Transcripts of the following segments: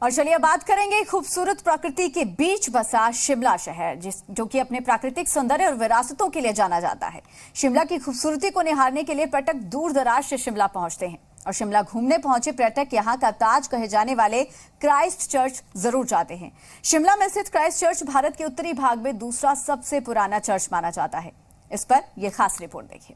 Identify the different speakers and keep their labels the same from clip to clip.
Speaker 1: और चलिए बात करेंगे खूबसूरत प्रकृति के बीच बसा शिमला शहर, जो कि अपने प्राकृतिक सौंदर्य और विरासतों के लिए जाना जाता है। शिमला की खूबसूरती को निहारने के लिए पर्यटक दूर दराज से शिमला पहुंचते हैं और शिमला घूमने पहुंचे पर्यटक यहां का ताज कहे जाने वाले क्राइस्ट चर्च जरूर जाते हैं। शिमला में स्थित क्राइस्ट चर्च भारत के उत्तरी भाग में दूसरा सबसे पुराना चर्च माना जाता है। इस पर यह खास रिपोर्ट देखिए।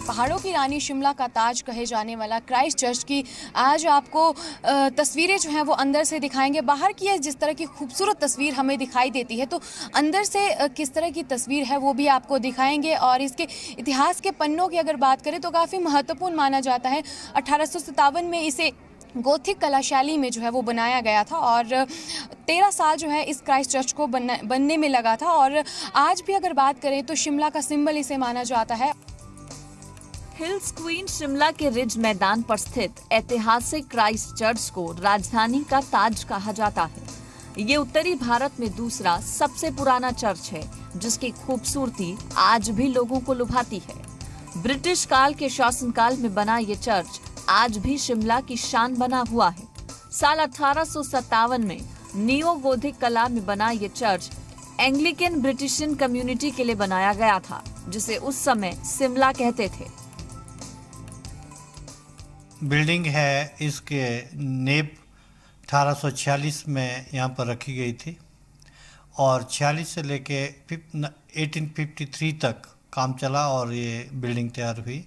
Speaker 1: पहाड़ों की रानी शिमला का ताज कहे जाने वाला क्राइस्ट चर्च की आज आपको तस्वीरें जो हैं वो अंदर से दिखाएंगे। बाहर की जिस तरह की खूबसूरत तस्वीर हमें दिखाई देती है, तो अंदर से किस तरह की तस्वीर है वो भी आपको दिखाएंगे। और इसके इतिहास के पन्नों की अगर बात करें तो काफ़ी महत्वपूर्ण माना जाता है। 1857 में इसे गोथिक कला शैली में जो है वो बनाया गया था और 13 साल जो है इस क्राइस्ट चर्च को बनने में लगा था। और आज भी अगर बात करें तो शिमला का सिंबल इसे माना जाता है।
Speaker 2: हिल्स क्वीन शिमला के रिज मैदान पर स्थित ऐतिहासिक क्राइस्ट चर्च को राजधानी का ताज कहा जाता है। ये उत्तरी भारत में दूसरा सबसे पुराना चर्च है, जिसकी खूबसूरती आज भी लोगों को लुभाती है। ब्रिटिश काल के शासनकाल में बना ये चर्च आज भी शिमला की शान बना हुआ है। साल 1857 में नियो गोथिक कला में बना ये चर्च एंग्लिकन ब्रिटिशन कम्युनिटी के लिए बनाया गया था, जिसे उस समय शिमला कहते थे।
Speaker 3: बिल्डिंग है, इसके नींव 1846 में यहाँ पर रखी गई थी और 46 से लेके 1853 तक काम चला और ये बिल्डिंग तैयार हुई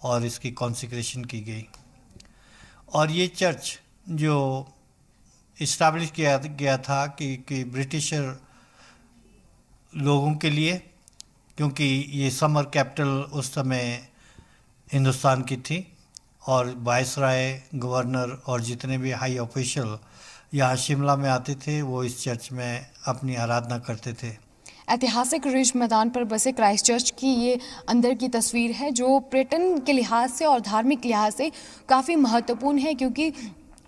Speaker 3: और इसकी कॉन्सिक्रेशन की गई। और ये चर्च जो इस्टेब्लिश किया गया था कि ब्रिटिशर लोगों के लिए, क्योंकि ये समर कैपिटल उस समय हिंदुस्तान की थी और वायसराय, गवर्नर और जितने भी हाई ऑफिशियल यहाँ शिमला में आते थे वो इस चर्च में अपनी आराधना करते थे।
Speaker 1: ऐतिहासिक रिज मैदान पर बसे क्राइस्ट चर्च की ये अंदर की तस्वीर है, जो पर्यटन के लिहाज से और धार्मिक लिहाज से काफ़ी महत्वपूर्ण है। क्योंकि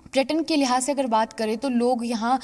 Speaker 1: पर्यटन के लिहाज से अगर बात करें तो लोग यहाँ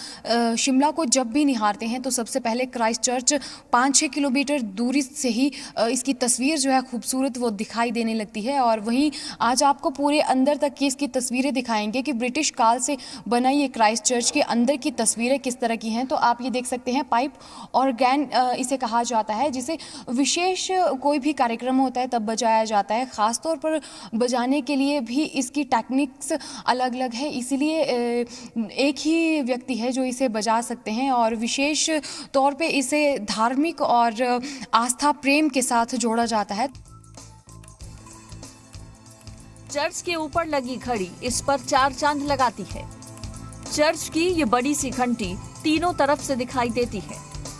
Speaker 1: शिमला को जब भी निहारते हैं तो सबसे पहले क्राइस्ट चर्च 5-6 किलोमीटर दूरी से ही इसकी तस्वीर जो है खूबसूरत वो दिखाई देने लगती है। और वहीं आज आपको पूरे अंदर तक की इसकी तस्वीरें दिखाएंगे कि ब्रिटिश काल से बना ये क्राइस्ट चर्च के अंदर की तस्वीरें किस तरह की हैं। तो आप ये देख सकते हैं, पाइप ऑर्गन इसे कहा जाता है, जिसे विशेष कोई भी कार्यक्रम होता है तब बजाया जाता है। ख़ास तौर पर बजाने के लिए भी इसकी टेक्निक्स अलग अलग है, इसीलिए एक ही व्यक्ति है जो इसे बजा सकते हैं। और विशेष तौर पे इसे धार्मिक और आस्था प्रेम के साथ जोड़ा जाता है।
Speaker 2: चर्च के ऊपर लगी घड़ी इस पर 4 चांद लगाती है। चर्च की ये बड़ी सी घंटी तीनों तरफ से दिखाई देती है।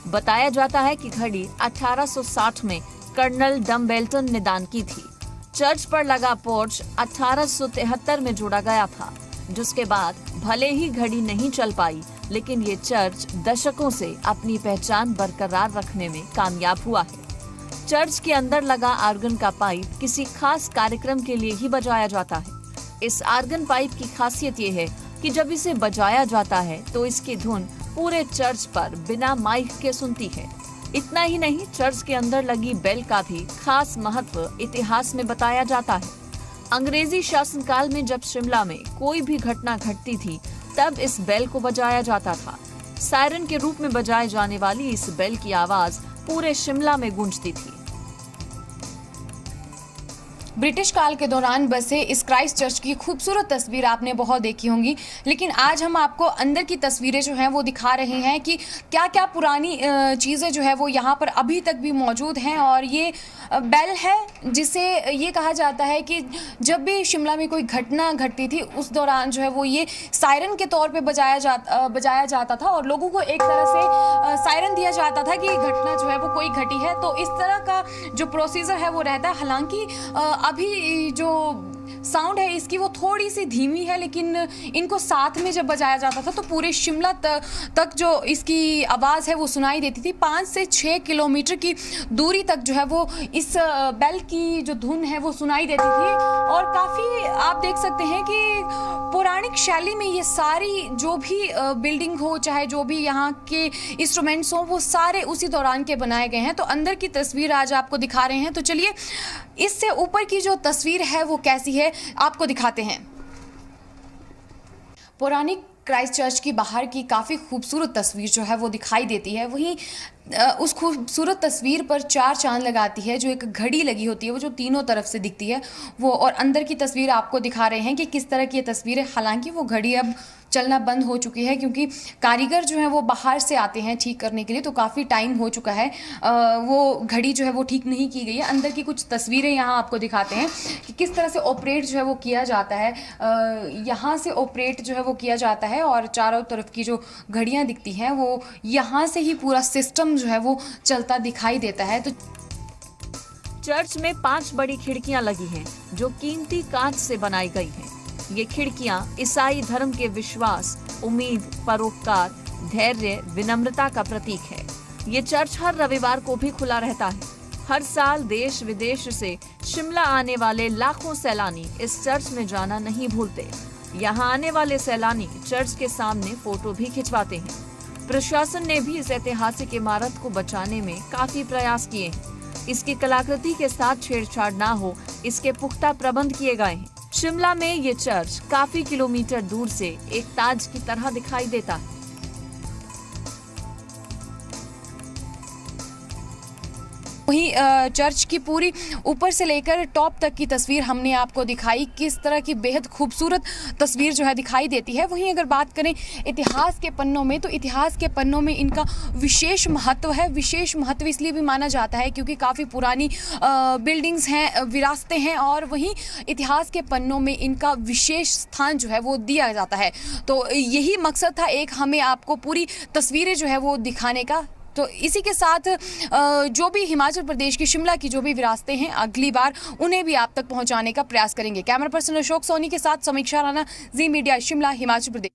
Speaker 2: बताया जाता है कि घड़ी 1860 में कर्नल डम्बेल्टन ने दान की थी। चर्च पर लगा पोर्च 1873 में जोड़ा गया था, जिसके बाद भले ही घड़ी नहीं चल पाई, लेकिन ये चर्च दशकों से अपनी पहचान बरकरार रखने में कामयाब हुआ है। चर्च के अंदर लगा आर्गन का पाइप किसी खास कार्यक्रम के लिए ही बजाया जाता है। इस आर्गन पाइप की खासियत ये है कि जब इसे बजाया जाता है तो इसकी धुन पूरे चर्च पर बिना माइक के सुनती है। इतना ही नहीं, चर्च के अंदर लगी बेल का भी खास महत्व इतिहास में बताया जाता है। अंग्रेजी शासनकाल में जब शिमला में कोई भी घटना घटती थी तब इस बेल को बजाया जाता था। सायरन के रूप में बजाए जाने वाली इस बेल की आवाज पूरे शिमला में गूंजती थी।
Speaker 1: ब्रिटिश काल के दौरान बसे इस क्राइस्ट चर्च की खूबसूरत तस्वीर आपने बहुत देखी होंगी, लेकिन आज हम आपको अंदर की तस्वीरें जो हैं वो दिखा रहे हैं कि क्या क्या पुरानी चीज़ें जो है वो यहाँ पर अभी तक भी मौजूद हैं। और ये बेल है, जिसे ये कहा जाता है कि जब भी शिमला में कोई घटना घटती थी उस दौरान जो है वो ये सायरन के तौर पे बजाया जाता था और लोगों को एक तरह से सायरन दिया जाता था कि घटना जो है वो कोई घटी है। तो इस तरह का जो प्रोसीजर है वो रहता है। हालांकि अभी जो साउंड है इसकी वो थोड़ी सी धीमी है, लेकिन इनको साथ में जब बजाया जाता था तो पूरे शिमला तक जो इसकी आवाज़ है वो सुनाई देती थी। 5 से 6 किलोमीटर की दूरी तक जो है वो इस बेल की जो धुन है वो सुनाई देती थी। और काफ़ी आप देख सकते हैं कि पौराणिक शैली में ये सारी जो भी बिल्डिंग हो, चाहे जो भी यहाँ के इंस्ट्रूमेंट्स हों, वो सारे उसी दौरान के बनाए गए हैं। तो अंदर की तस्वीर आज आपको दिखा रहे हैं, तो चलिए इससे ऊपर की जो तस्वीर है वो कैसी है आपको दिखाते हैं। पौराणिक क्राइस्ट चर्च की बाहर की काफ़ी खूबसूरत तस्वीर जो है वो दिखाई देती है। वहीं उस खूबसूरत तस्वीर पर 4 चांद लगाती है जो एक घड़ी लगी होती है, वो जो तीनों तरफ से दिखती है वो। और अंदर की तस्वीर आपको दिखा रहे हैं कि किस तरह की ये तस्वीर है। हालांकि वो घड़ी अब चलना बंद हो चुकी है क्योंकि कारीगर जो है वो बाहर से आते हैं ठीक करने के लिए, तो काफ़ी टाइम हो चुका है। वो घड़ी जो है वो ठीक नहीं की गई है। अंदर की कुछ तस्वीरें यहाँ आपको दिखाते हैं कि किस तरह से ऑपरेट जो है वो किया जाता है। यहाँ से ऑपरेट जो है वो किया जाता है और चारों तरफ की जो घड़ियाँ दिखती हैं वो यहाँ से ही पूरा सिस्टम जो है वो चलता दिखाई देता है। तो
Speaker 2: चर्च में 5 बड़ी खिड़कियां लगी हैं जो कीमती कांच से बनाई गई हैं। ये खिड़कियां ईसाई धर्म के विश्वास, उम्मीद, परोपकार, धैर्य, विनम्रता का प्रतीक है। ये चर्च हर रविवार को भी खुला रहता है। हर साल देश विदेश से शिमला आने वाले लाखों सैलानी इस चर्च में जाना नहीं भूलते। यहाँ आने वाले सैलानी चर्च के सामने फोटो भी खिंचवाते हैं। प्रशासन ने भी इस ऐतिहासिक इमारत को बचाने में काफी प्रयास किए हैं। इसकी कलाकृति के साथ छेड़छाड़ ना हो, इसके पुख्ता प्रबंध किए गए हैं। शिमला में ये चर्च काफी किलोमीटर दूर से एक ताज की तरह दिखाई देता है।
Speaker 1: वहीं चर्च की पूरी ऊपर से लेकर टॉप तक की तस्वीर हमने आपको दिखाई, किस तरह की बेहद खूबसूरत तस्वीर जो है दिखाई देती है। वहीं अगर बात करें इतिहास के पन्नों में, तो इतिहास के पन्नों में इनका विशेष महत्व है। विशेष महत्व इसलिए भी माना जाता है क्योंकि काफ़ी पुरानी बिल्डिंग्स हैं, विरासतें हैं, और वहीं इतिहास के पन्नों में इनका विशेष स्थान जो है वो दिया जाता है। तो यही मकसद था एक हमें आपको पूरी तस्वीरें जो है वो दिखाने का। तो इसी के साथ जो भी हिमाचल प्रदेश की शिमला की जो भी विरासतें हैं अगली बार उन्हें भी आप तक पहुंचाने का प्रयास करेंगे। कैमरा पर्सन अशोक सोनी के साथ समीक्षा राणा, जी मीडिया, शिमला, हिमाचल प्रदेश।